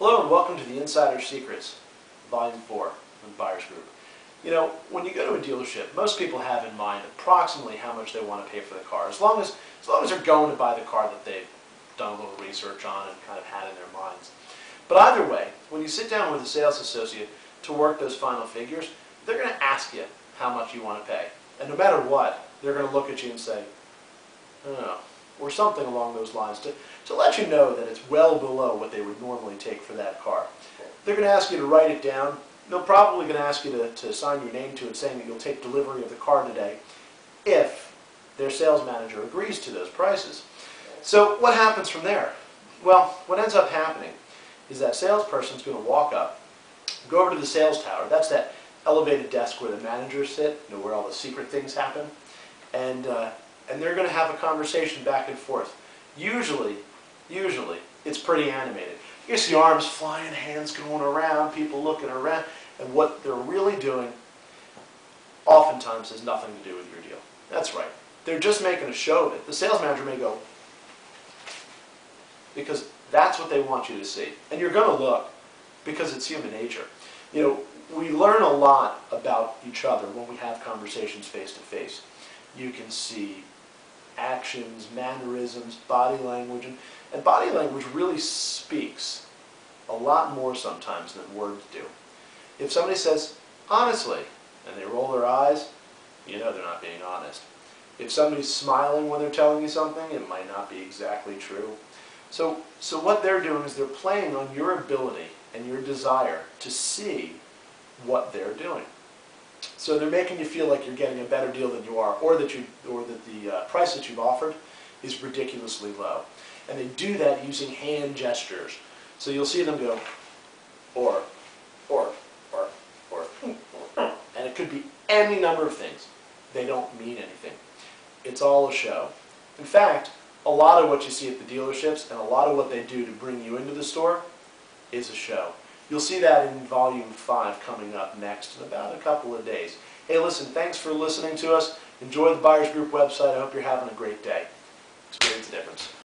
Hello and welcome to the Insider Secrets, Volume 4 of Buyers Group. You know, when you go to a dealership, most people have in mind approximately how much they want to pay for the car, as long as they're going to buy the car that they've done a little research on and kind of had in their minds. But either way, when you sit down with a sales associate to work those final figures, they're going to ask you how much you want to pay. And no matter what, they're going to look at you and say, oh, or something along those lines to let you know that it's well below what they would normally take for that car. They're going to ask you to write it down. They're probably going to ask you to sign your name to it saying that you'll take delivery of the car today if their sales manager agrees to those prices. So what happens from there? Well, what ends up happening is that salesperson's going to walk up, go over to the sales tower. That's that elevated desk where the managers sit, you know, where all the secret things happen. And they're going to have a conversation back and forth. Usually, it's pretty animated. You see arms flying, hands going around, people looking around, and what they're really doing oftentimes has nothing to do with your deal. That's right. They're just making a show of it. The sales manager may go, because that's what they want you to see. And you're going to look, because it's human nature. You know, we learn a lot about each other when we have conversations face to face. You can see actions, mannerisms, body language, and body language really speaks a lot more sometimes than words do. If somebody says, honestly, and they roll their eyes, you know they're not being honest. If somebody's smiling when they're telling you something, it might not be exactly true. So what they're doing is they're playing on your ability and your desire to see what they're doing. So they're making you feel like you're getting a better deal than you are, or that the price that you've offered is ridiculously low. And they do that using hand gestures. So you'll see them go, or, and it could be any number of things. They don't mean anything. It's all a show. In fact, a lot of what you see at the dealerships and a lot of what they do to bring you into the store is a show. You'll see that in Volume 5 coming up next in about a couple of days. Hey, listen, thanks for listening to us. Enjoy the Buyers Group website. I hope you're having a great day. Experience the difference.